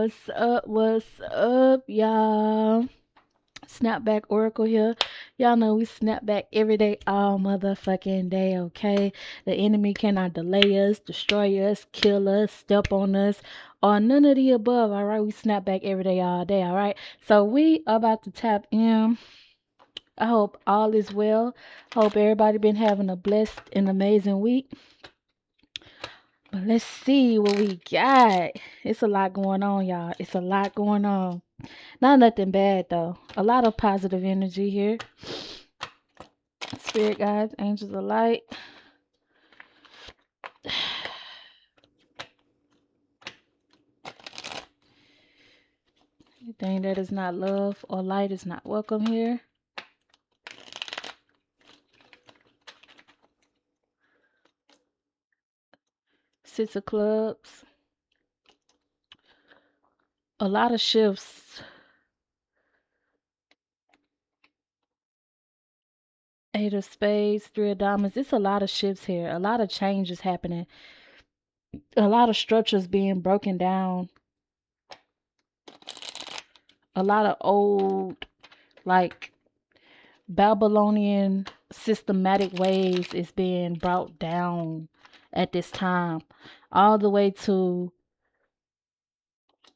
What's up? What's up, y'all? Snapback Oracle here. Y'all know we snap back every day, all motherfucking day, okay? The enemy cannot delay us, destroy us, kill us, step on us, or none of the above, alright? We snap back every day, all day, alright? So we about to tap in. I hope all is well. Hope everybody been having a blessed and amazing week. But let's see what we got. It's a lot going on, y'all. It's a lot going on. Not nothing bad though. A lot of positive energy here. Spirit guides, angels of light. Anything that is not love or light is not welcome here. Six of clubs. A lot of shifts. Eight of spades, three of diamonds. It's a lot of shifts here. A lot of changes happening. A lot of structures being broken down. A lot of old, like, Babylonian systematic ways is being brought down at this time. All the way to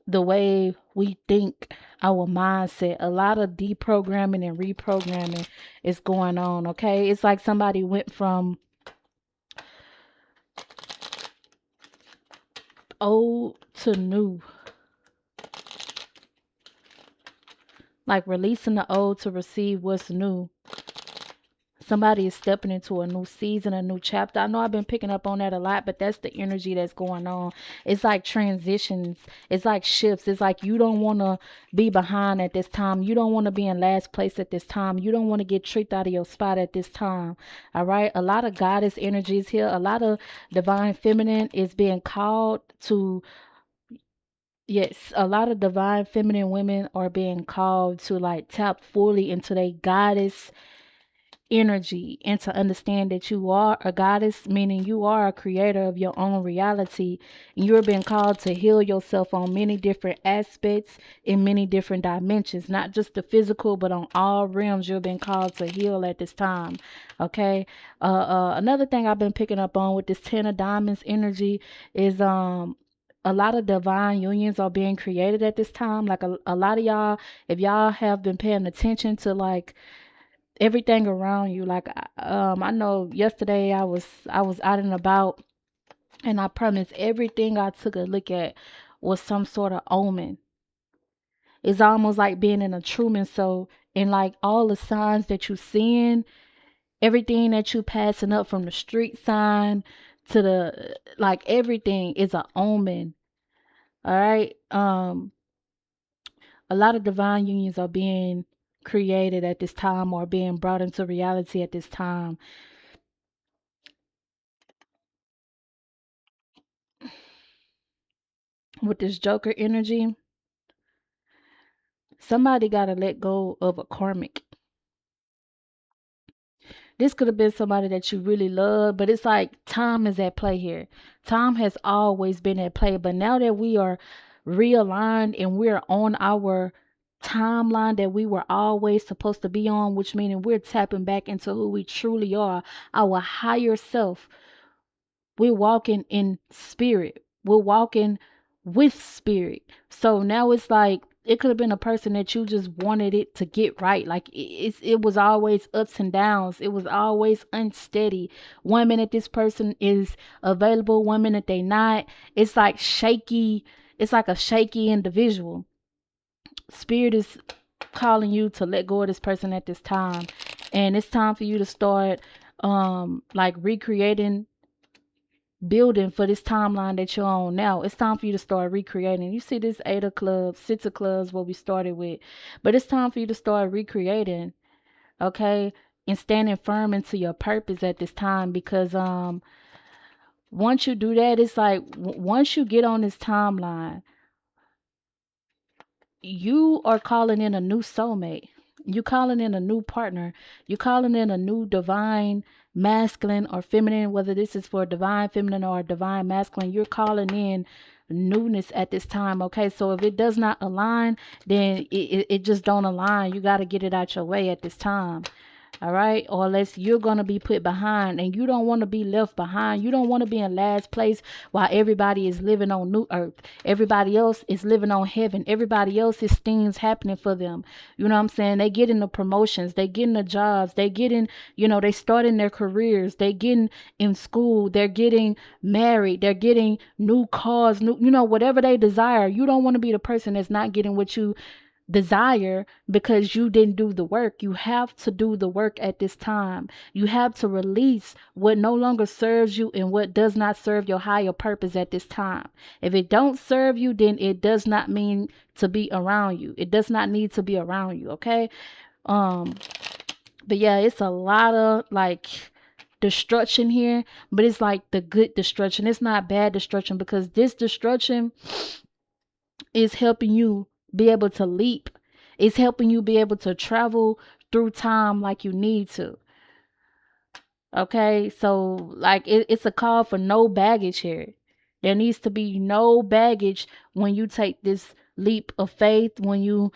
the way we think, our mindset. A lot of deprogramming and reprogramming is going on, okay? It's like somebody went from old to new. Like releasing the old to receive what's new. Somebody is stepping into a new season, a new chapter. I know I've been picking up on that a lot, but that's the energy that's going on. It's like transitions. It's like shifts. It's like you don't want to be behind at this time. You don't want to be in last place at this time. You don't want to get tricked out of your spot at this time. All right. A lot of goddess energies here. A lot of divine feminine is being called to. Yes, a lot of divine feminine women are being called to like tap fully into their goddess energy and to understand that you are a goddess, meaning you are a creator of your own reality, and you're being called to heal yourself on many different aspects in many different dimensions, not just the physical, but on all realms. You're being called to heal at this time, okay? Another thing I've been picking up on with this 10 of diamonds energy is a lot of divine unions are being created at this time. Like a lot of y'all, if y'all have been paying attention to like everything around you, like I know yesterday I was out and about, and I promise everything I took a look at was some sort of omen. It's almost like being in a Truman. So, and like all the signs that you seeing, everything that you passing up from the street sign to the, like, everything is a omen. All right. A lot of divine unions are being created at this time or being brought into reality at this time. With this Joker energy, somebody got to let go of a karmic. This could have been somebody that you really love, but it's like time is at play here. Time has always been at play, but now that we are realigned and we're on our timeline that we were always supposed to be on, which meaning we're tapping back into who we truly are, our higher self. We're walking in spirit. We're walking with spirit. So now it's like it could have been a person that you just wanted it to get right. Like it was always ups and downs. It was always unsteady. 1 minute this person is available, 1 minute they not. It's like shaky. It's like a shaky individual. Spirit is calling you to let go of this person at this time, and it's time for you to start like recreating, building for this timeline that you're on now. It's time for you to start recreating. You see this 8 of clubs, 6 of clubs, what we started with, but it's time for you to start recreating, okay, and standing firm into your purpose at this time, because once you do that, it's like once you get on this timeline, you are calling in a new soulmate. You calling in a new partner. You calling in a new divine masculine or feminine, whether this is for divine feminine or divine masculine. You're calling in newness at this time. Okay, so if it does not align, then it just don't align. You got to get it out your way at this time. All right, or unless you're going to be put behind, and you don't want to be left behind. You don't want to be in last place while everybody is living on new earth. Everybody else is living on heaven. Everybody else is things happening for them. You know what I'm saying? They getting the promotions, they getting the jobs, they getting, they starting their careers, they getting in school, they're getting married, they're getting new cars, new, whatever they desire. You don't want to be the person that's not getting what you desire because you didn't do the work. You have to do the work at this time. You have to release what no longer serves you and what does not serve your higher purpose at this time. If it don't serve you, then it does not mean to be around you. It does not need to be around you. Okay. But yeah, it's a lot of like destruction here, but it's like the good destruction. It's not bad destruction, because this destruction is helping you be able to leap. It's helping you be able to travel through time like you need to. Okay, so like it's a call for no baggage here. There needs to be no baggage when you take this leap of faith, when you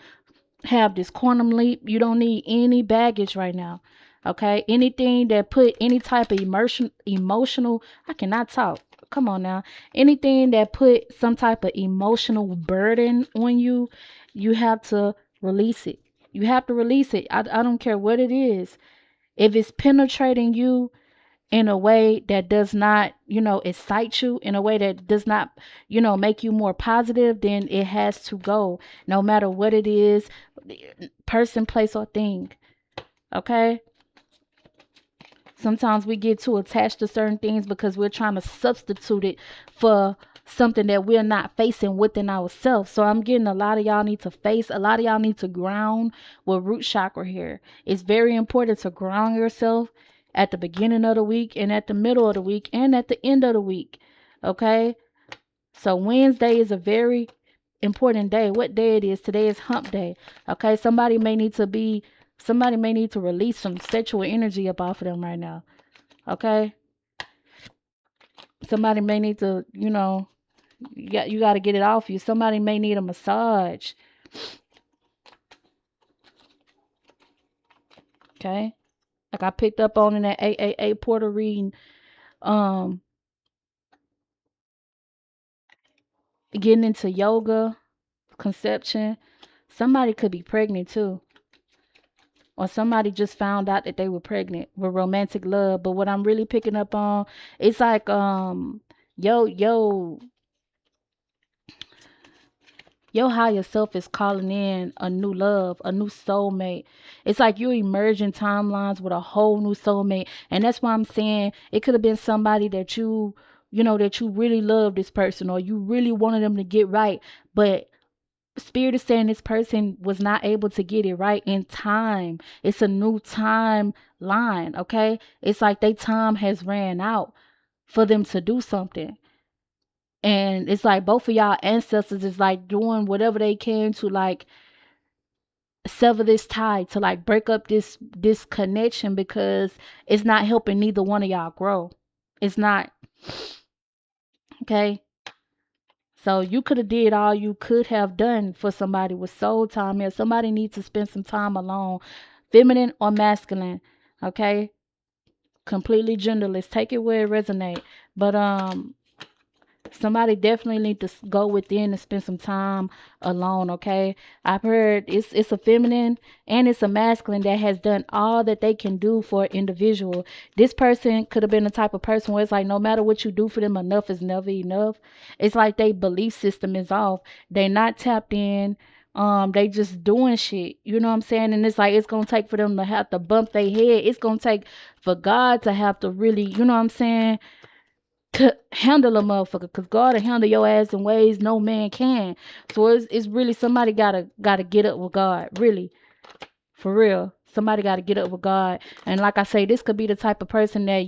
have this quantum leap. You don't need any baggage right now. Okay, anything that put any type of emotional, I cannot talk, come on now, anything that put some type of emotional burden on you, you have to release it. You have to release it. I don't care what it is. If it's penetrating you in a way that does not, excite you, in a way that does not, make you more positive, then it has to go, no matter what it is, person, place, or thing. Okay? Sometimes we get too attached to certain things because we're trying to substitute it for something that we're not facing within ourselves. So I'm getting a lot of y'all need to face, a lot of y'all need to ground with root chakra here. It's very important to ground yourself at the beginning of the week, and at the middle of the week, and at the end of the week. Okay? So Wednesday is a very important day. What day it is? Today is hump day. Okay? Somebody may need to release some sexual energy up off of them right now. Okay? Somebody may need to, you got to get it off you. Somebody may need a massage. Okay? Like I picked up on in that AAA Porter reading, getting into yoga, conception. Somebody could be pregnant too. Or somebody just found out that they were pregnant with romantic love. But what I'm really picking up on, it's like yo your higher self is calling in a new love, a new soulmate. It's like you're emerging timelines with a whole new soulmate. And that's why I'm saying it could have been somebody that that you really love this person, or you really wanted them to get right. But Spirit is saying this person was not able to get it right in time. It's a new timeline, okay? It's like their time has ran out for them to do something. And it's like both of y'all ancestors is like doing whatever they can to like sever this tie, to like break up this connection, because it's not helping neither one of y'all grow. It's not. Okay? So you could have did all you could have done for somebody with soul time here. Somebody needs to spend some time alone, feminine or masculine. Okay? Completely genderless. Take it where it resonates. But somebody definitely need to go within and spend some time alone. Okay, I've heard it's a feminine and it's a masculine that has done all that they can do for an individual. This person could have been the type of person where it's like no matter what you do for them, enough is never enough. It's like their belief system is off. They're not tapped in. They just doing shit, you know what I'm saying? And it's like it's gonna take for them to have to bump their head. It's gonna take for God to have to really, you know what I'm saying, to handle a motherfucker, because God will handle your ass in ways no man can. So it's really somebody gotta get up with God, really, for real. Somebody gotta get up with God. And like I say, this could be the type of person that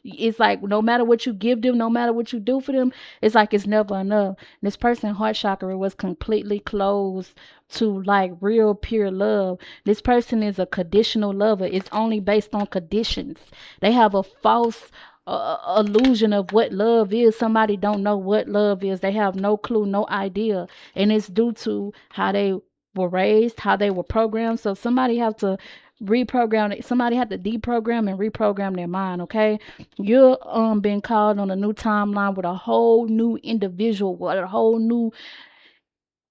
it's like no matter what you give them, no matter what you do for them, it's like it's never enough. This person heart chakra was completely closed to like real pure love. This person is a conditional lover. It's only based on conditions. They have a false illusion of what love is. Somebody don't know what love is. They have no clue, no idea, and it's due to how they were raised, how they were programmed. So somebody have to reprogram it. Somebody have to deprogram and reprogram their mind. Okay, you're being called on a new timeline with a whole new individual, with a whole new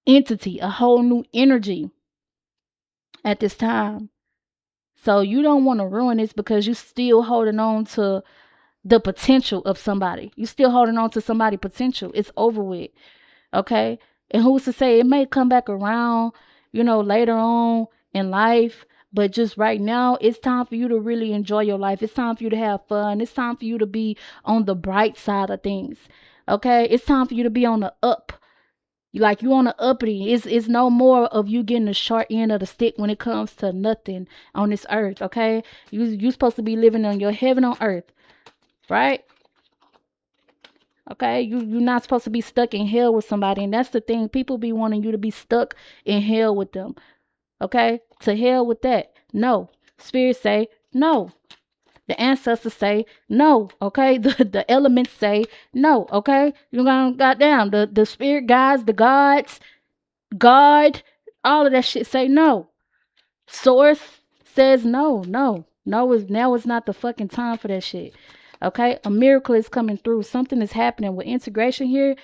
entity, a whole new energy at this time. So you don't want to ruin this because you still holding on to the potential of somebody. You still holding on to somebody's potential. It's over with. Okay? And who's to say it may come back around, later on in life. But just right now, it's time for you to really enjoy your life. It's time for you to have fun. It's time for you to be on the bright side of things. Okay? It's time for you to be on the up. Like you on the uppity. It's no more of you getting the short end of the stick when it comes to nothing on this earth. Okay? You supposed to be living on your heaven on earth. Right? Okay, you're not supposed to be stuck in hell with somebody, and that's the thing. People be wanting you to be stuck in hell with them. Okay, to hell with that. No, spirits say no. The ancestors say no. Okay, the elements say no. Okay, you gonna goddamn the spirit guides, the gods, God, all of that shit say no. Source says no, no, no. Is now is not the fucking time for that shit. Okay, a miracle is coming through. Something is happening with integration here.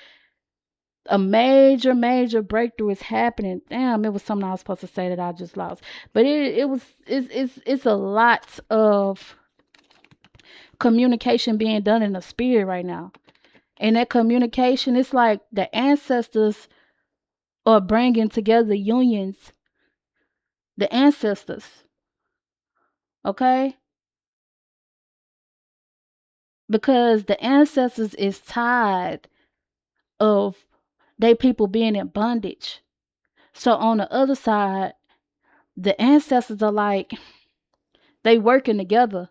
A major, major breakthrough is happening. Damn, it was something I was supposed to say that I just lost. But it's a lot of communication being done in the spirit right now. And that communication, it's like the ancestors are bringing together unions. The ancestors, okay? Because the ancestors is tired of they people being in bondage. So on the other side, the ancestors are like, they working together.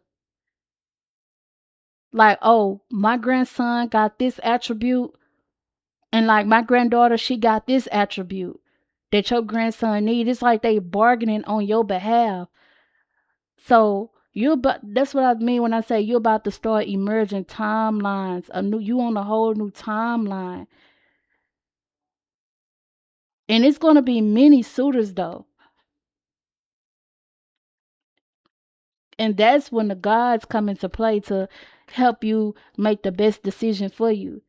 Like, oh, my grandson got this attribute, and like my granddaughter, she got this attribute that your grandson need. It's like they bargaining on your behalf. So that's what I mean when I say you're about to start emerging timelines. You on a whole new timeline. And it's gonna be many suitors though. And that's when the gods come into play to help you make the best decision for you.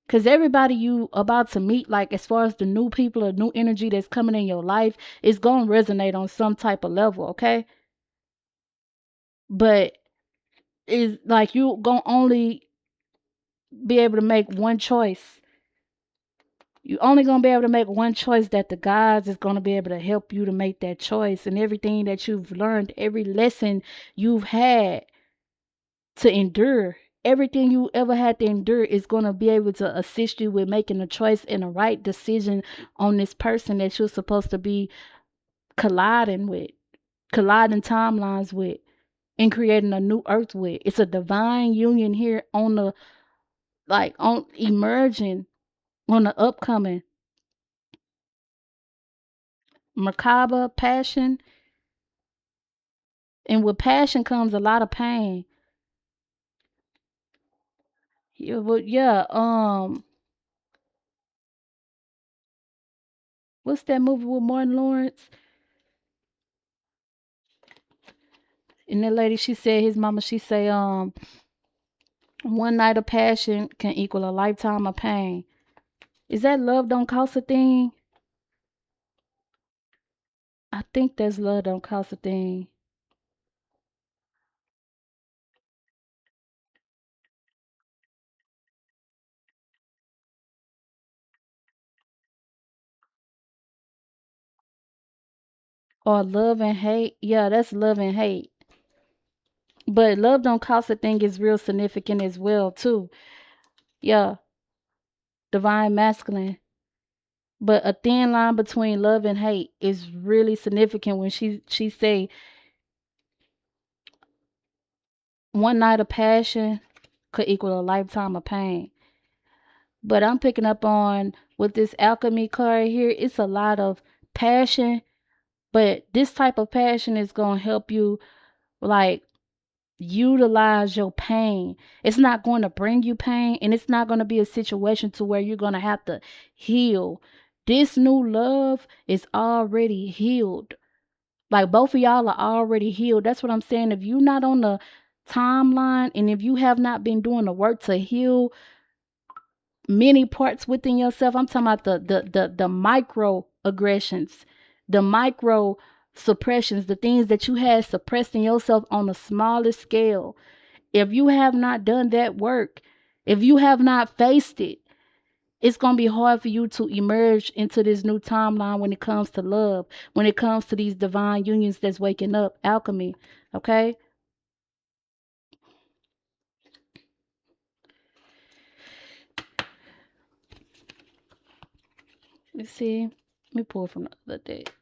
Because everybody you about to meet, like as far as the new people or new energy that's coming in your life, is going to resonate on some type of level, okay? But it's like you going to only be able to make one choice. You only going to be able to make one choice that the gods is going to be able to help you to make that choice. And everything that you've learned, every lesson you've had to endure, everything you ever had to endure is going to be able to assist you with making a choice and a right decision on this person that you're supposed to be colliding timelines with, and creating a new earth with. It's a divine union here on the, like, on emerging, on the upcoming. Macabre passion, and with passion comes a lot of pain. Yeah, but yeah, what's that movie with Martin Lawrence? And that lady, she said, his mama, she say, one night of passion can equal a lifetime of pain. Is that Love Don't Cost a Thing? I think that's Love Don't Cost a Thing. Or Love and Hate. Yeah, that's Love and Hate. But Love Don't Cost a Thing is real significant as well, too. Yeah, divine masculine. But a thin line between love and hate is really significant when she say one night of passion could equal a lifetime of pain. But I'm picking up on with this alchemy card here, it's a lot of passion, but this type of passion is gonna help you, like, Utilize your pain. It's not going to bring you pain, and it's not going to be a situation to where you're going to have to heal. This new love is already healed. Like both of y'all are already healed. That's what I'm saying. If you're not on the timeline and if you have not been doing the work to heal many parts within yourself, I'm talking about the micro aggressions, the micro suppressions, the things that you had suppressed in yourself on the smallest scale. If you have not done that work, if you have not faced it, it's going to be hard for you to emerge into this new timeline when it comes to love, when it comes to these divine unions that's waking up, alchemy. Okay? Let's see. Let me pull from the other deck.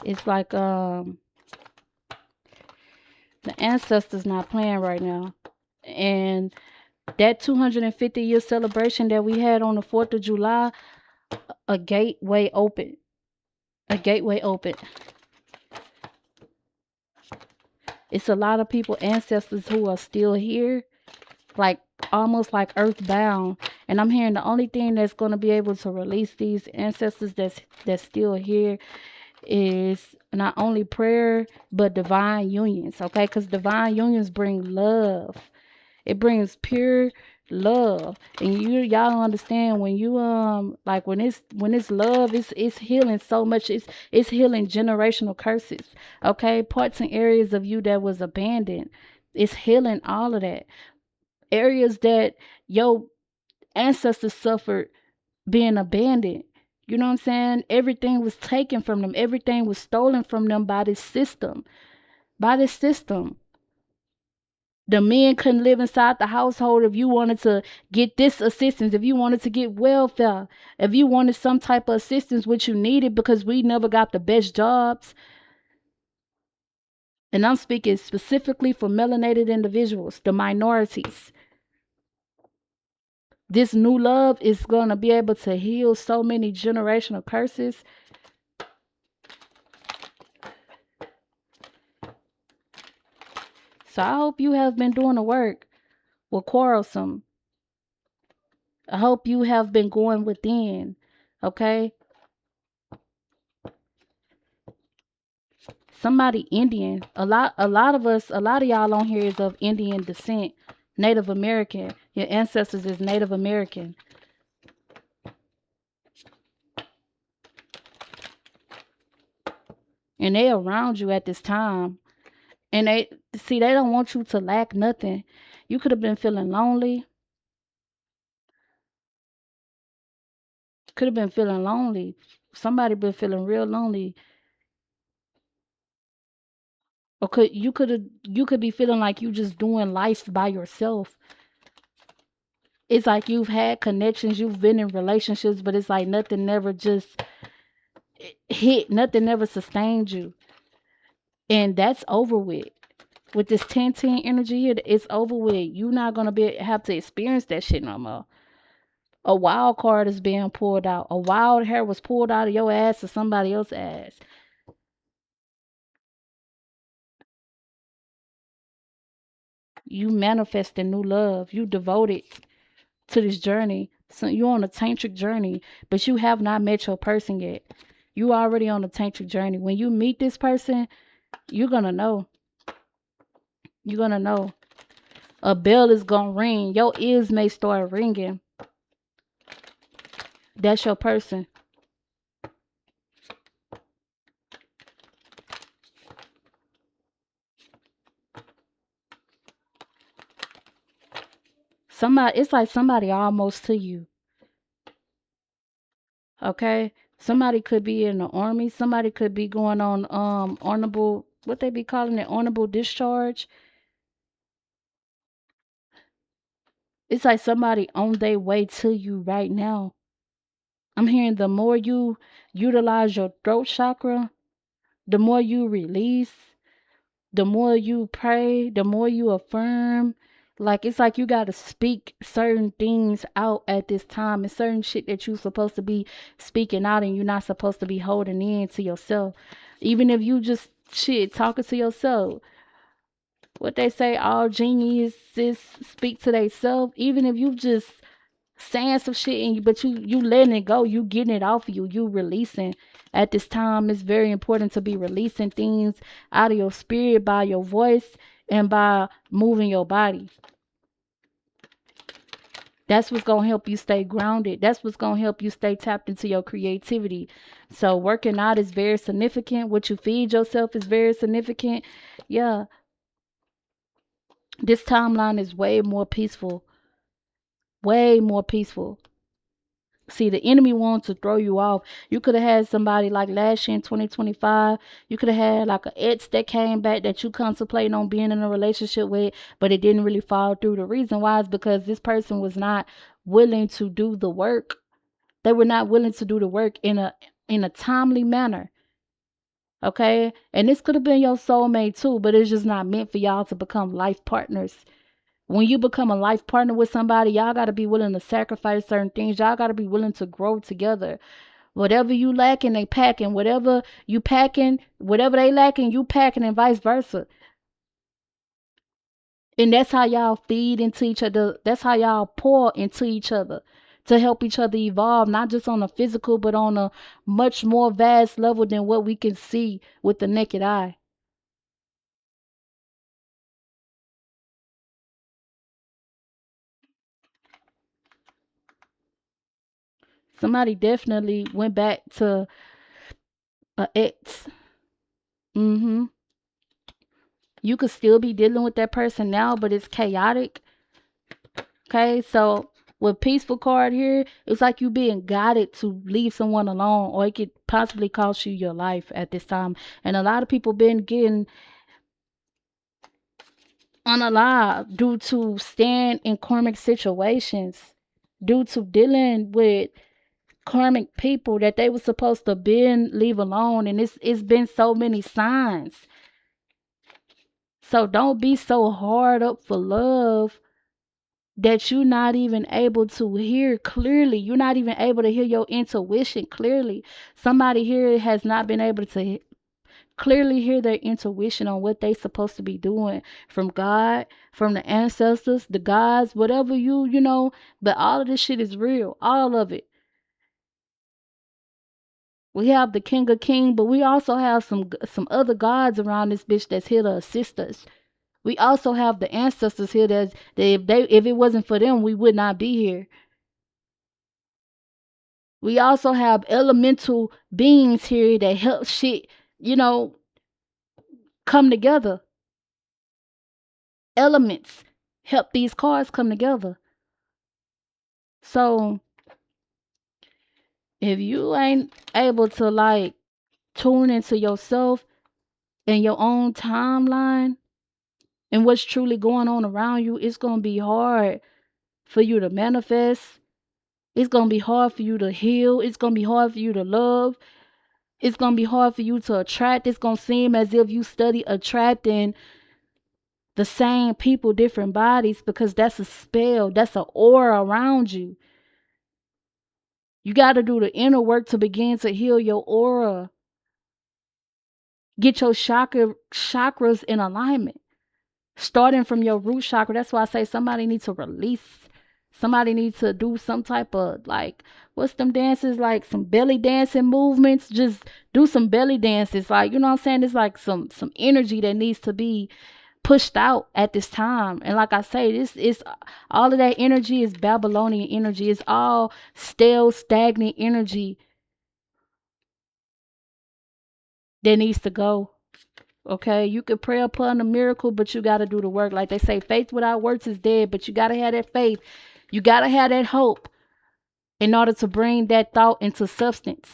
It's like the ancestors not playing right now. And that 250-year celebration that we had on the 4th of July, a gateway open. A gateway open. It's a lot of people, ancestors who are still here, like almost like earthbound. And I'm hearing the only thing that's going to be able to release these ancestors that's still here is not only prayer but divine unions. Okay, because divine unions bring love. It brings pure love. And y'all don't understand when you like when it's love, it's healing so much. It's healing generational curses. Okay, parts and areas of you that was abandoned, it's healing all of that. Areas that your ancestors suffered being abandoned. You know what I'm saying? Everything was taken from them. Everything was stolen from them by this system. By this system. The men couldn't live inside the household if you wanted to get this assistance, if you wanted to get welfare, if you wanted some type of assistance which you needed because we never got the best jobs. And I'm speaking specifically for melanated individuals, the minorities. This new love is going to be able to heal so many generational curses. So I hope you have been doing the work with quarrelsome. I hope you have been going within. Okay? Somebody Indian. A lot of y'all on here is of Indian descent. Native American. Your ancestors is Native American. And they around you at this time. And they don't want you to lack nothing. You could have been feeling lonely. Could have been feeling lonely. Somebody been feeling real lonely. Or you could be feeling like you just doing life by yourself. It's like you've had connections, you've been in relationships, but it's like nothing never just hit, nothing never sustained you. And that's over with. With this 10-10 energy here, it's over with. You're not gonna have to experience that shit no more. A wild card is being pulled out. A wild hair was pulled out of your ass or somebody else's ass. You manifesting new love. You devoted to this journey. So you're on a tantric journey, but you have not met your person yet. You already on a tantric journey. When you meet this person, you're gonna know. You're gonna know. A bell is gonna ring. Your ears may start ringing. That's your person. It's like somebody almost to you. Okay? Somebody could be in the army. Somebody could be going on honorable, what they be calling it, honorable discharge. It's like somebody on their way to you right now. I'm hearing the more you utilize your throat chakra, the more you release, the more you pray, the more you affirm. Like it's like you gotta speak certain things out at this time, and certain shit that you supposed to be speaking out, and you're not supposed to be holding in to yourself. Even if you just shit talking to yourself. What they say, all geniuses speak to themselves. Even if you just saying some shit and but you letting it go, you getting it off of you, you releasing. At this time, it's very important to be releasing things out of your spirit by your voice and by moving your body. That's what's going to help you stay grounded. That's what's going to help you stay tapped into your creativity. So working out is very significant. What you feed yourself is very significant. Yeah, this timeline is way more peaceful. Way more peaceful. See, the enemy wants to throw you off. You could have had somebody like last year in 2025. You could have had like an ex that came back that you contemplating on being in a relationship with, but it didn't really fall through. The reason why is because this person was not willing to do the work. They were not willing to do the work in a timely manner. Okay? And this could have been your soulmate too, but it's just not meant for y'all to become life partners. When you become a life partner with somebody, y'all got to be willing to sacrifice certain things. Y'all got to be willing to grow together. Whatever you lacking, they packing. Whatever you packing, whatever they lacking, you packing, and vice versa. And that's how y'all feed into each other. That's how y'all pour into each other to help each other evolve, not just on a physical, but on a much more vast level than what we can see with the naked eye. Somebody definitely went back to a ex. Mm-hmm. You could still be dealing with that person now, but it's chaotic. Okay, so with peaceful card here, it's like you being guided to leave someone alone, or it could possibly cost you your life at this time. And a lot of people been getting unalive due to staying in karmic situations, due to dealing with karmic people that they were supposed to been leave alone. And it's been so many signs. So don't be so hard up for love that you're not even able to hear clearly. You're not even able to hear your intuition clearly. Somebody here has not been able to clearly hear their intuition on what they supposed to be doing from God, from the ancestors, the gods, whatever you know. But all of this shit is real. All of it. We have the King of King, but we also have some other gods around this bitch that's here to assist us. We also have the ancestors here that if it wasn't for them, we would not be here. We also have elemental beings here that help shit, you know, come together. Elements help these cards come together. So if you ain't able to like tune into yourself and your own timeline and what's truly going on around you, it's gonna be hard for you to manifest. It's gonna be hard for you to heal. It's gonna be hard for you to love. It's gonna be hard for you to attract. It's gonna seem as if you study attracting the same people, different bodies, because that's a spell. That's an aura around you. You got to do the inner work to begin to heal your aura. Get your chakras in alignment. Starting from your root chakra. That's why I say somebody needs to release. Somebody needs to do some type of like, what's them dances? Like some belly dancing movements. Just do some belly dances. Like, you know what I'm saying? It's like some energy that needs to be pushed out at this time. And like I say, this is all of that energy is Babylonian energy. It's all stale, stagnant energy that needs to go. Okay, you can pray upon a miracle, but you got to do the work. Like they say, faith without works is dead, but you got to have that faith. You got to have that hope in order to bring that thought into substance.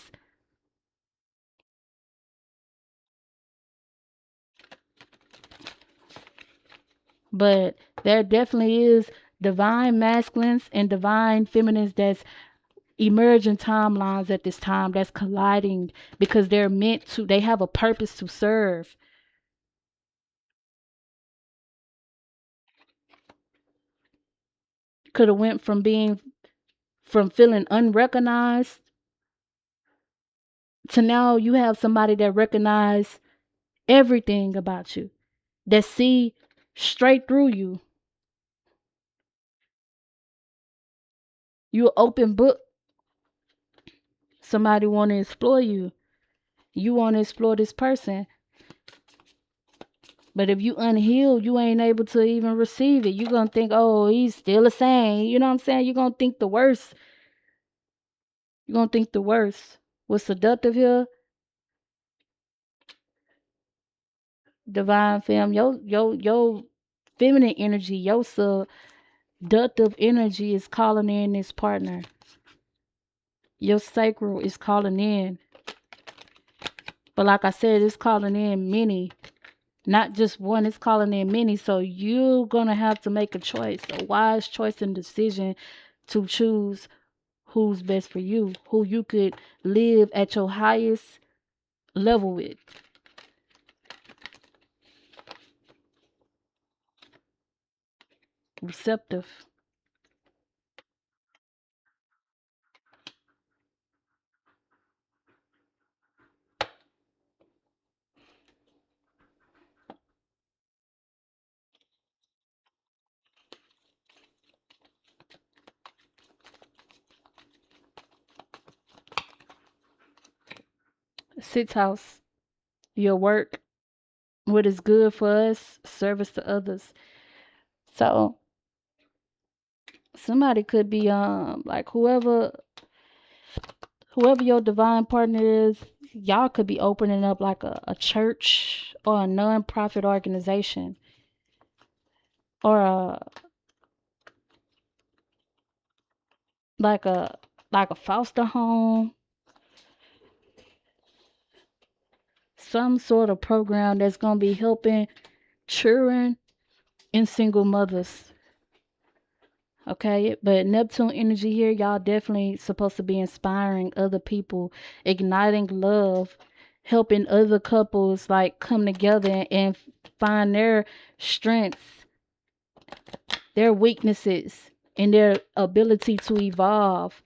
But there definitely is divine masculines and divine feminines that's emerging timelines at this time that's colliding because they have a purpose to serve. could have went from feeling unrecognized to now you have somebody that recognize everything about you, that see straight through you. You an open book. Somebody want to explore you. You want to explore this person. But if you unhealed, you ain't able to even receive it. You're going to think, oh, he's still the same. You know what I'm saying? You're going to think the worst. You're going to think the worst. What's seductive here? Divine femme, your feminine energy, your seductive energy is calling in this partner. Your sacral is calling in. But like I said, it's calling in many. Not just one, it's calling in many. So you're going to have to make a choice, a wise choice and decision to choose who's best for you, who you could live at your highest level with. Receptive. Sixth house. Your work, what is good for us, service to others. So somebody could be like whoever your divine partner is, y'all could be opening up like a church or a non-profit organization or like a like a foster home, some sort of program that's gonna be helping children and single mothers. Okay, but Neptune energy here, y'all definitely supposed to be inspiring other people, igniting love, helping other couples like come together and find their strengths, their weaknesses, and their ability to evolve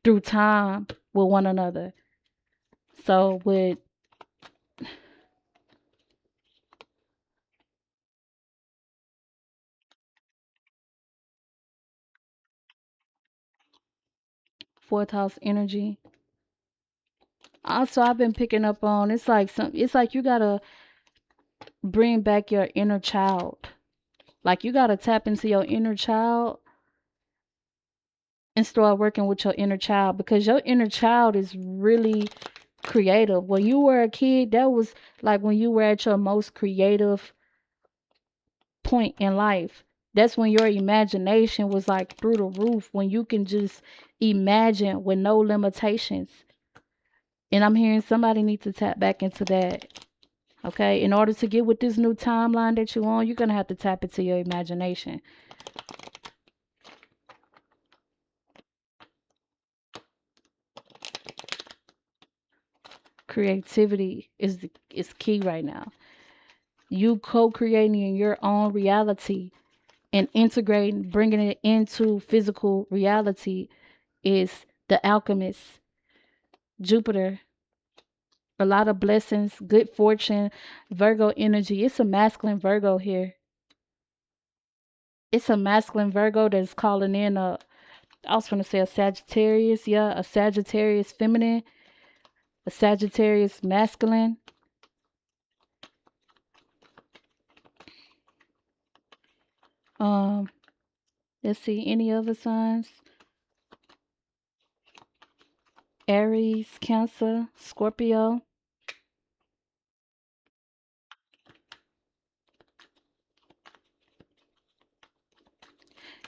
through time with one another. So with fourth house energy, also I've been picking up on it's like you gotta bring back your inner child. Like you gotta tap into your inner child and start working with your inner child, because your inner child is really creative. When you were a kid, that was like when you were at your most creative point in life. That's when your imagination was like through the roof, when you can just imagine with no limitations. And I'm hearing somebody needs to tap back into that. Okay, in order to get with this new timeline that you're on, you're gonna have to tap into your imagination. Creativity is key right now. You co-creating in your own reality and integrating, bringing it into physical reality is the alchemist. Jupiter, a lot of blessings, good fortune, Virgo energy. It's a masculine Virgo here. It's a masculine Virgo that's calling in I was going to say a Sagittarius. Yeah, a Sagittarius feminine, a Sagittarius masculine. Um, let's see, any other signs? Aries, Cancer, Scorpio.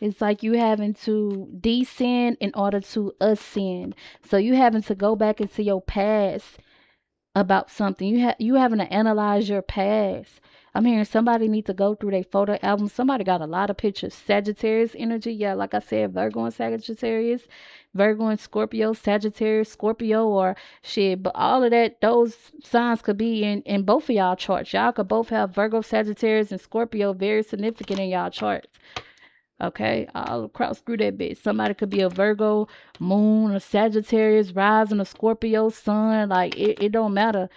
It's like you having to descend in order to ascend. So you having to go back into your past about something. You having to analyze your past. I'm hearing somebody need to go through their photo album. Somebody got a lot of pictures. Sagittarius energy, yeah, like I said, Virgo and Sagittarius, Virgo and Scorpio, Sagittarius, Scorpio, or shit. But all of that, those signs could be in both of y'all charts. Y'all could both have Virgo, Sagittarius, and Scorpio very significant in y'all charts. Okay, all across through that bitch. Somebody could be a Virgo, Moon, a Sagittarius, rising, a Scorpio, Sun. Like it don't matter.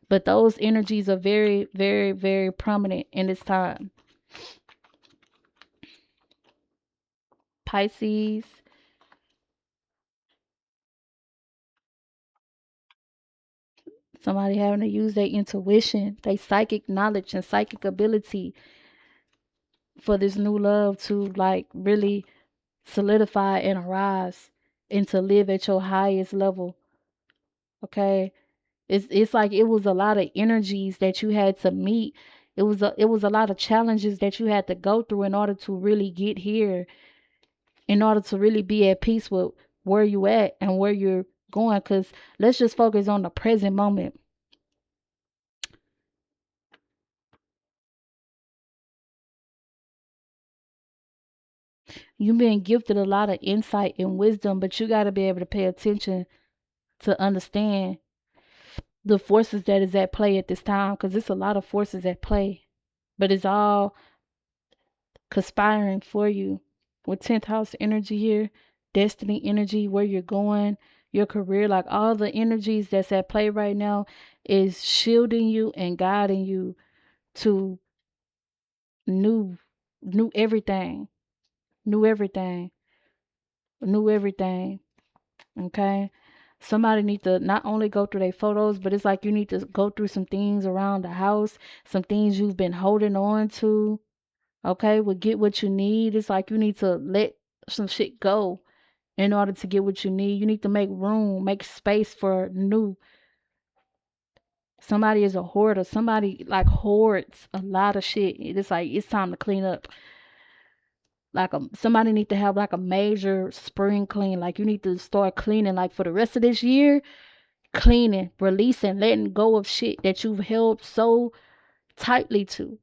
But those energies are very, very, very prominent in this time. Pisces. Somebody having to use their intuition, their psychic knowledge and psychic ability for this new love to like really solidify and arise and to live at your highest level. Okay. It's like it was a lot of energies that you had to meet. It was a lot of challenges that you had to go through in order to really get here, in order to really be at peace with where you at and where you're going. Cause let's just focus on the present moment. You've been gifted a lot of insight and wisdom, but you got to be able to pay attention to understand the forces that is at play at this time, because it's a lot of forces at play, but it's all conspiring for you. With 10th house energy here, destiny energy, where you're going, your career, like all the energies that's at play right now is shielding you and guiding you to new new everything, new everything, new everything. Okay. Somebody need to not only go through their photos, but it's like you need to go through some things around the house, some things you've been holding on to. Okay, well, get what you need. It's like you need to let some shit go in order to get what you need. You need to make room, make space for new. Somebody is a hoarder. Somebody like hoards a lot of shit. It's like it's time to clean up. Like somebody need to have like a major spring clean. Like you need to start cleaning. Like for the rest of this year, cleaning, releasing, letting go of shit that you've held so tightly to.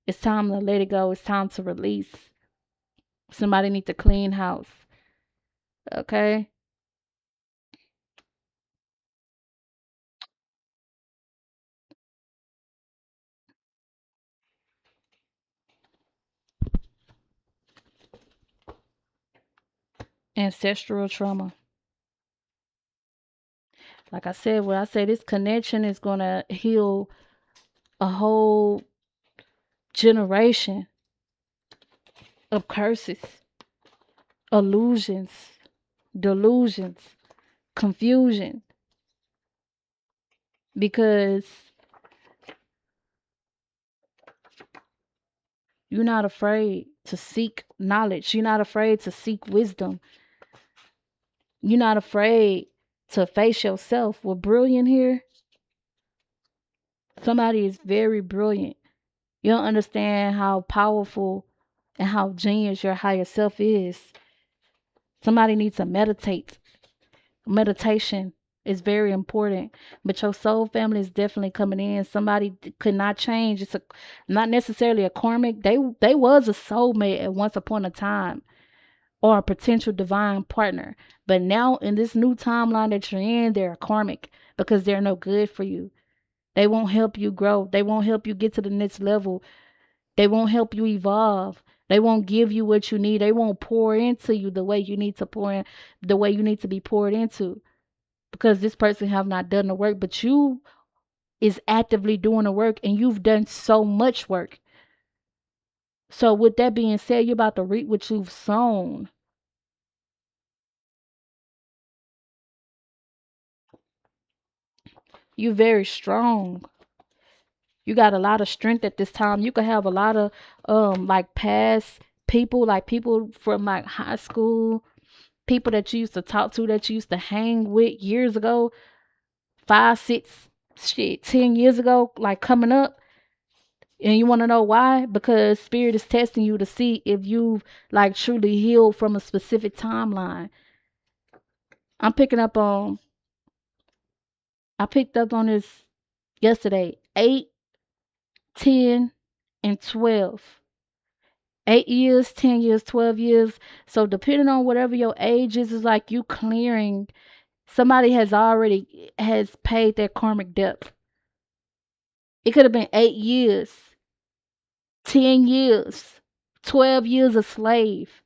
It's time to let it go. It's time to release. Somebody need to clean house. Okay? Ancestral trauma. Like I said, when I say this connection is going to heal a whole generation of curses, illusions, delusions, confusion, because you're not afraid to seek knowledge. You're not afraid to seek wisdom. You're not afraid to face yourself. We're brilliant here. Somebody is very brilliant. You don't understand how powerful and how genius your higher self is. Somebody needs to meditate. Meditation is very important. But your soul family is definitely coming in. Somebody could not change. It's not necessarily a karmic. They was a soulmate at once upon a time, or a potential divine partner. But now in this new timeline that you're in, they're a karmic because they're no good for you. They won't help you grow. They won't help you get to the next level. They won't help you evolve. They won't give you what you need. They won't pour into you the way you need to pour in, the way you need to be poured into. Because this person have not done the work, but you is actively doing the work and you've done so much work. So with that being said, you're about to reap what you've sown. You're very strong. You got a lot of strength at this time. You could have a lot of like past people, like people from like high school, people that you used to talk to, that you used to hang with years ago, 5, 6, shit, 10 years ago, like coming up. And you want to know why? Because spirit is testing you to see if you've like truly healed from a specific timeline. I'm picking up on I picked up on this yesterday. 8, 10, and 12. 8 years, 10 years, 12 years. So depending on whatever your age is like you clearing. Somebody has already has paid their karmic debt. It could have been 8 years, 10 years, 12 years a slave.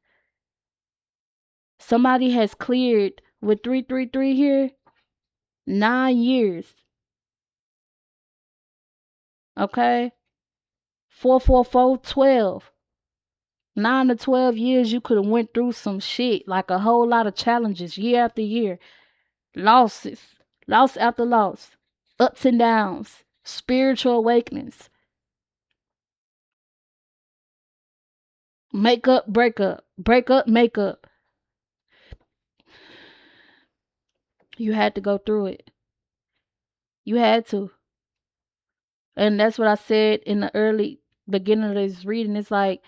Somebody has cleared with 333 here 9 years. Okay? 444 12. 9 to 12 years you could have went through some shit, like a whole lot of challenges year after year. Losses. Loss after loss. Ups and downs. Spiritual awakenings. Make up, break up. Break up, make up. You had to go through it. You had to. And that's what I said in the early beginning of this reading. It's like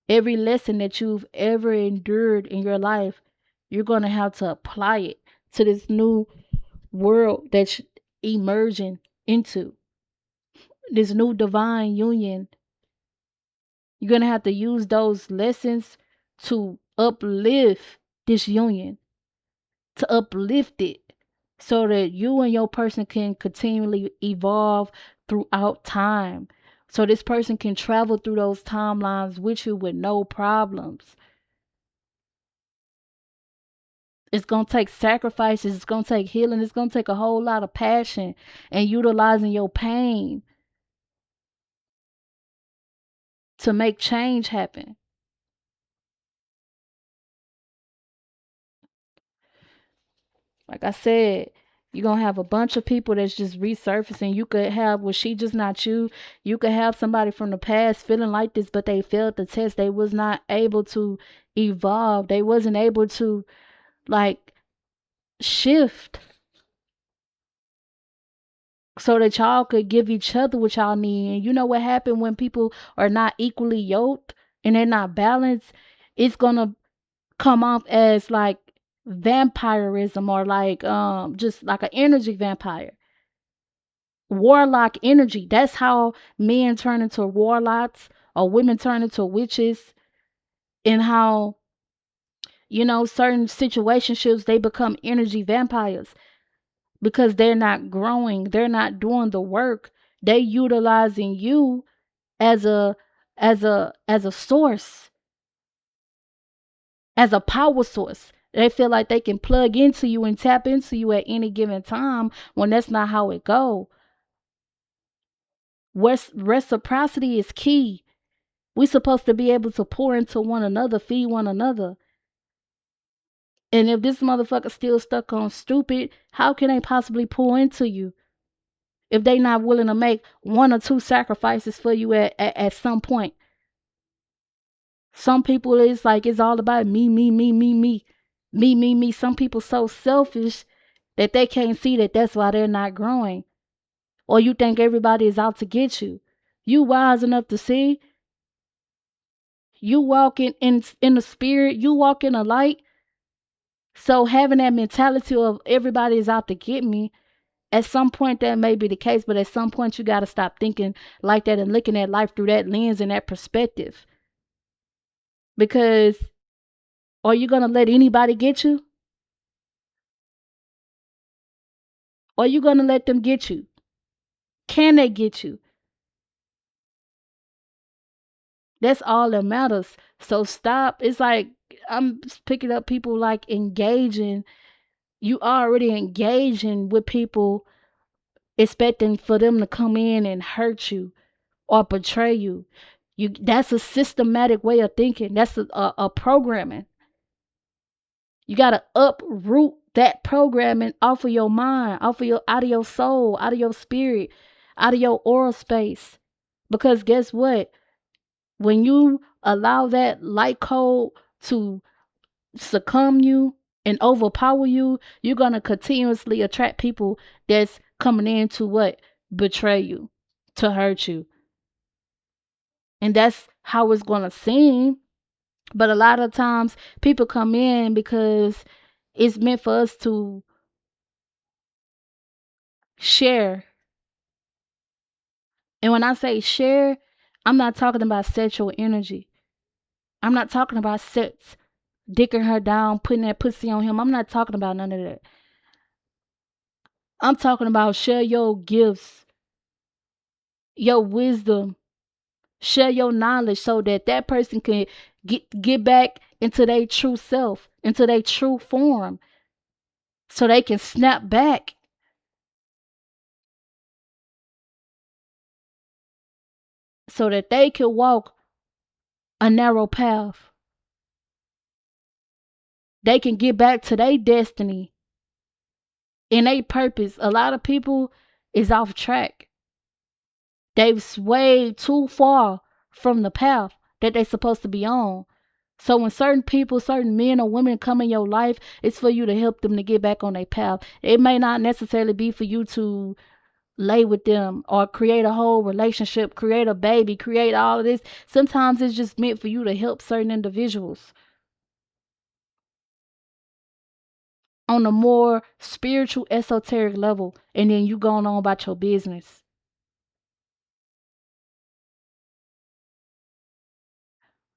every lesson that you've ever endured in your life, you're going to have to apply it to this new world that's emerging into. This new divine union. You're going to have to use those lessons to uplift this union, to uplift it so that you and your person can continually evolve throughout time. So this person can travel through those timelines with you with no problems. It's going to take sacrifices. It's going to take healing. It's going to take a whole lot of passion and utilizing your pain to make change happen. Like I said, you're going to have a bunch of people that's just resurfacing. You could have, well, she just not you. You could have somebody from the past feeling like this, but they failed the test. They was not able to evolve. They wasn't able to, like, shift so that y'all could give each other what y'all need. And you know what happened when people are not equally yoked and they're not balanced? It's going to come off as like vampirism or like just like an energy vampire. Warlock energy. That's how men turn into warlocks or women turn into witches, and how, you know, certain situationships they become energy vampires because they're not growing, they're not doing the work. They utilizing you as a source, as a power source. They feel like they can plug into you and tap into you at any given time when that's not how it go. Reciprocity is key. We're supposed to be able to pour into one another, feed one another. And if this motherfucker still stuck on stupid, how can they possibly pour into you if they not willing to make one or two sacrifices for you at some point? Some people, it's like it's all about me, me, me, me, me, me, me, me. Some people so selfish that they can't see that that's why they're not growing. Or you think everybody is out to get you. You wise enough to see. You walk in the spirit. You walk in the light. So having that mentality of everybody is out to get me, at some point that may be the case, but at some point you got to stop thinking like that and looking at life through that lens and that perspective. Because are you going to let anybody get you? Or are you going to let them get you? Can they get you? That's all that matters. So stop. It's like I'm picking up people like engaging. You already engaging with people expecting for them to come in and hurt you or betray you. That's a systematic way of thinking. That's a programming. You gotta uproot that programming off of your mind, out of your soul, out of your spirit, out of your aura space. Because guess what? When you allow that light code to succumb you and overpower you, you're gonna continuously attract people that's coming in to what? Betray you, to hurt you. And that's how it's gonna seem. But a lot of times people come in because it's meant for us to share. And when I say share, I'm not talking about sexual energy. I'm not talking about sex, dicking her down, putting that pussy on him. I'm not talking about none of that. I'm talking about share your gifts, your wisdom, share your knowledge so that that person can get back into their true self, into their true form, so they can snap back, so that they can walk a narrow path. They can get back to their destiny and their purpose. A lot of people is off track. They've swayed too far from the path that they're supposed to be on. So when certain people, certain men or women come in your life, it's for you to help them to get back on their path. It may not necessarily be for you to lay with them or create a whole relationship, create a baby, create all of this. Sometimes it's just meant for you to help certain individuals on a more spiritual, esoteric level, and then you going on about your business.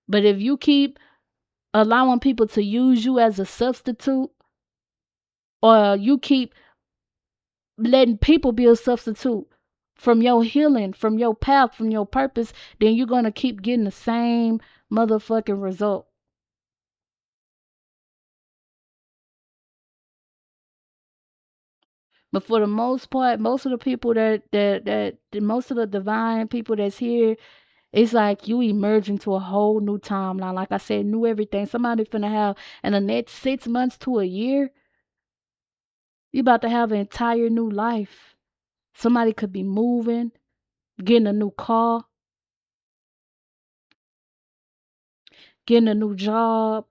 But if you keep allowing people to use you as a substitute, or you keep letting people be a substitute from your healing, from your path, from your purpose, then you're going to keep getting the same motherfucking result. But for the most part, most of the people most of the divine people that's here, it's like you emerge into a whole new timeline. Like I said, new everything. Somebody finna have in the next 6 months to a year, you about to have an entire new life. Somebody could be moving, getting a new car, getting a new job,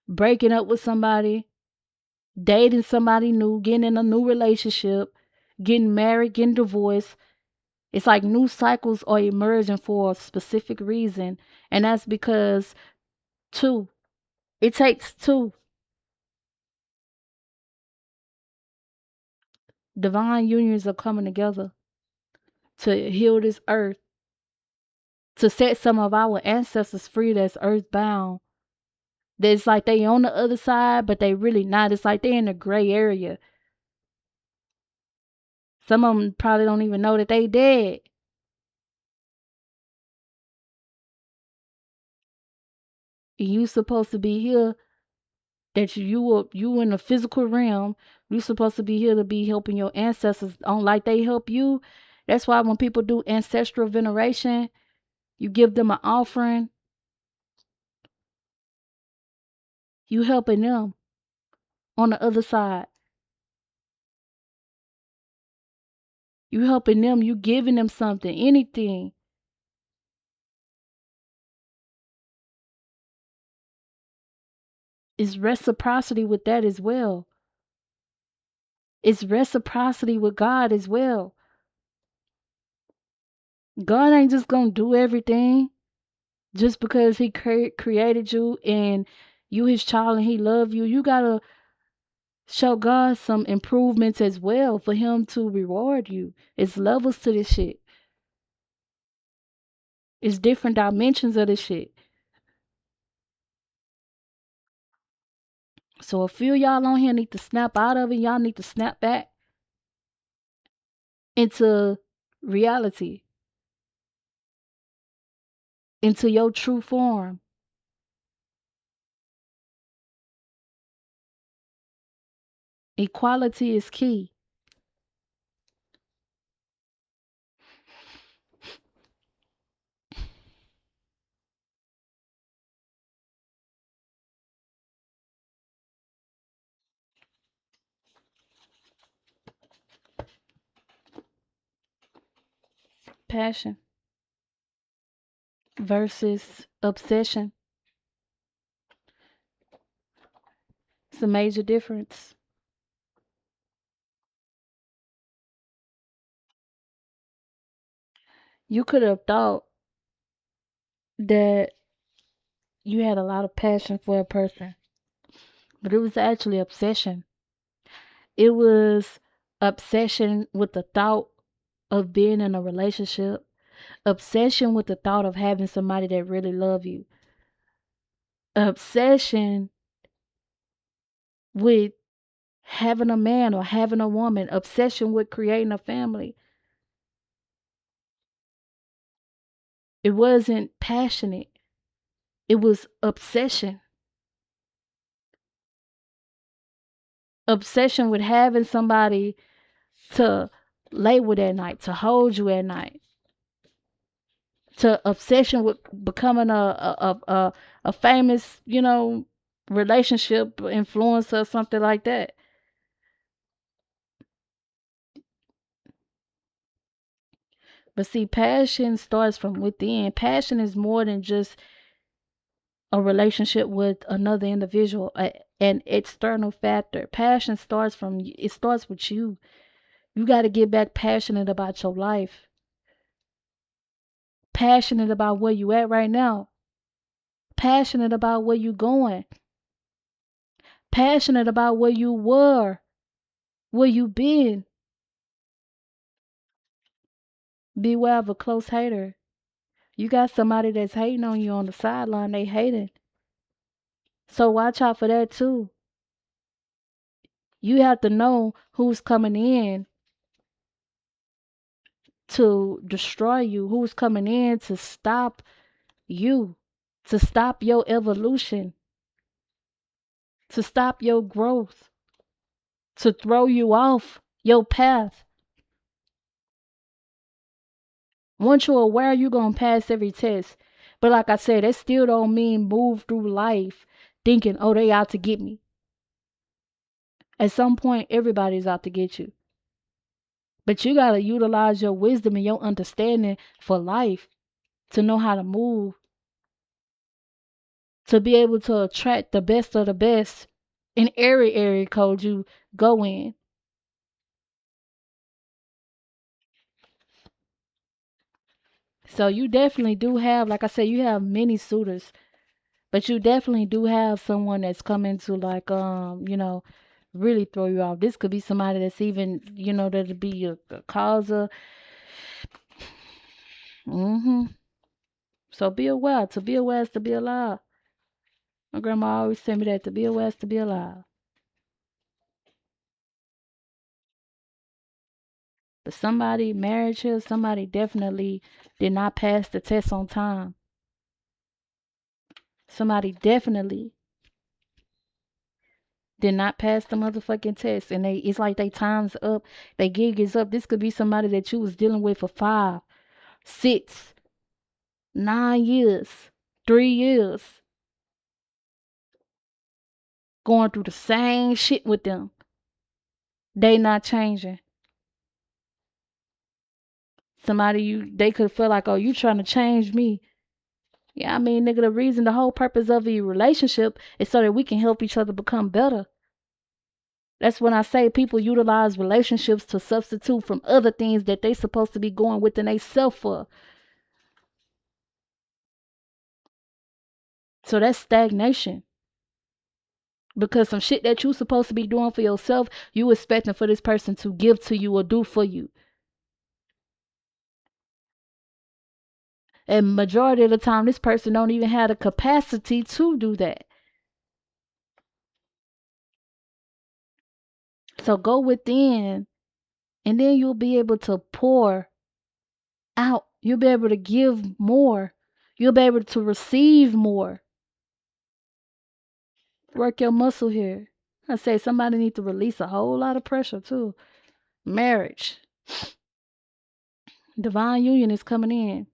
breaking up with somebody, dating somebody new, getting in a new relationship, getting married, getting divorced. It's like new cycles are emerging for a specific reason. And that's because two, it takes two. Divine unions are coming together to heal this earth, to set some of our ancestors free that's earthbound. That's like they on the other side, but they really not. It's like they in the gray area. Some of them probably don't even know that they dead. And you supposed to be here, that you in the physical realm. You supposed to be here to be helping your ancestors on like they help you. That's why when people do ancestral veneration, you give them an offering, you helping them on the other side. You helping them, you giving them something, anything. It's reciprocity with that as well. It's reciprocity with God as well. God ain't just gonna do everything just because he created you and you his child and he love you. You gotta show God some improvements as well for him to reward you. It's levels to this shit. It's different dimensions of this shit. So a few of y'all on here need to snap out of it. Y'all need to snap back into reality, into your true form. Equality is key. Passion versus obsession. It's a major difference. You could have thought that you had a lot of passion for a person, but it was actually obsession. It was obsession with the thought of being in a relationship, obsession with the thought of having somebody that really love you, obsession with having a man or having a woman, obsession with creating a family. It wasn't passionate. It was obsession. Obsession with having somebody to lay with at night, to hold you at night. To obsession with becoming a famous, relationship influencer or something like that. But see, passion starts from within. Passion is more than just a relationship with another individual, an external factor. Passion starts from, it starts with you. You got to get back passionate about your life. Passionate about where you at right now. Passionate about where you going. Passionate about where you were, where you been. Beware of a close hater. You got somebody that's hating on you on the sideline, they hating. So watch out for that too. You have to know who's coming in to destroy you, who's coming in to stop you, to stop your evolution, to stop your growth, to throw you off your path. Once you're aware, you're going to pass every test. But like I said, that still don't mean move through life thinking, oh, they out to get me. At some point, everybody's out to get you. But you got to utilize your wisdom and your understanding for life to know how to move, to be able to attract the best of the best in every area code you go in. So you definitely do have, like I said, you have many suitors, but you definitely do have someone that's coming to like, really throw you off. This could be somebody that's even, that'll be a causer. So be aware. To be aware is to be alive. My grandma always tell me that to be aware is to be alive. But somebody marriage here, somebody definitely did not pass the test on time. Somebody definitely did not pass the motherfucking test. And it's like they time's up. They gig is up. This could be somebody that you was dealing with for 5, 6, 9 years, 3 years. Going through the same shit with them. They not changing. They could feel like, oh, you trying to change me. Yeah, I mean, nigga, the whole purpose of a relationship is so that we can help each other become better. That's when I say people utilize relationships to substitute from other things that they supposed to be going within they self for. So that's stagnation. Because some shit that you supposed to be doing for yourself, you expecting for this person to give to you or do for you. And majority of the time, this person don't even have the capacity to do that. So go within, and then you'll be able to pour out. You'll be able to give more. You'll be able to receive more. Work your muscle here. I say somebody need to release a whole lot of pressure too. Marriage. Divine union is coming in.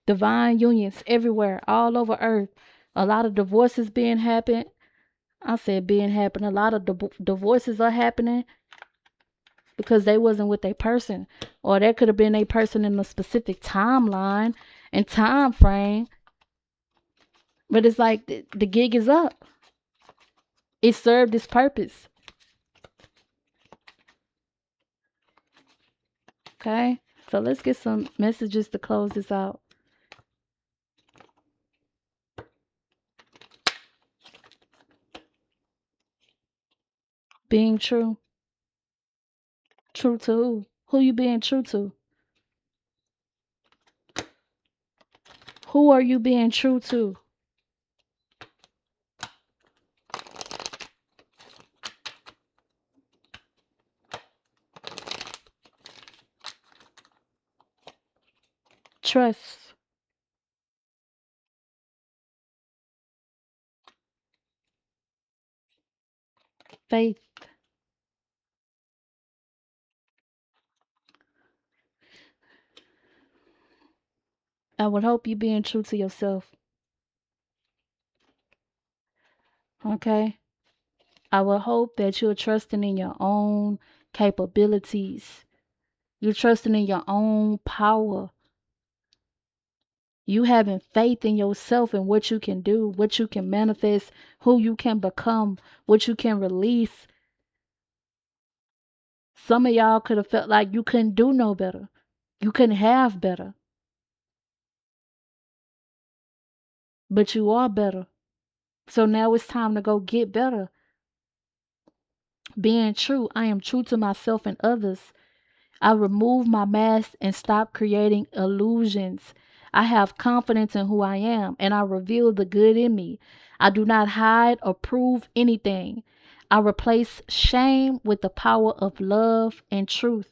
Divine unions everywhere, all over earth. A lot of divorces being happened. I said being happened. A lot of divorces are happening because they wasn't with a person, or that could have been a person in a specific timeline and time frame. But it's like the gig is up. It served its purpose. Okay, so let's get some messages to close this out. Being true. True to who? Who you being true to? Who are you being true to? Trust. Faith. I would hope you being true to yourself. Okay? I would hope that you're trusting in your own capabilities. You're trusting in your own power. You having faith in yourself and what you can do, what you can manifest, who you can become, what you can release. Some of y'all could have felt like you couldn't do no better. You couldn't have better. But you are better. So now it's time to go get better. Being true, I am true to myself and others. I remove my mask and stop creating illusions. I have confidence in who I am and I reveal the good in me. I do not hide or prove anything. I replace shame with the power of love and truth.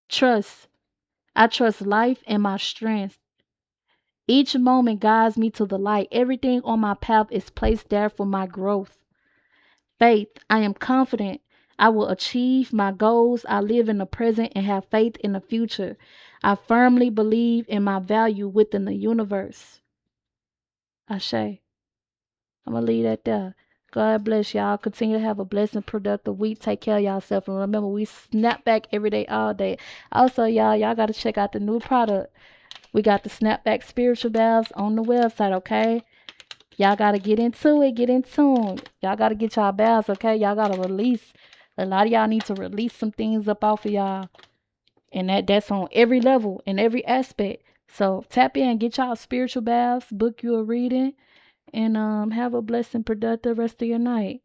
Trust. I trust life and my strength. Each moment guides me to the light. Everything on my path is placed there for my growth. Faith. I am confident I will achieve my goals. I live in the present and have faith in the future. I firmly believe in my value within the universe. Ashe. I'm going to leave that there. God bless y'all. Continue to have a blessed and productive week. Take care of yourself. And remember, we snap back every day, all day. Also, y'all got to check out the new product. We got the SnapBACK spiritual baths on the website, okay? Y'all got to get into it. Get in tune. Y'all got to get y'all baths, okay? Y'all got to release. A lot of y'all need to release some things up off of y'all. And that's on every level, in every aspect. So tap in, get y'all spiritual baths, book you a reading, and have a blessed and productive rest of your night.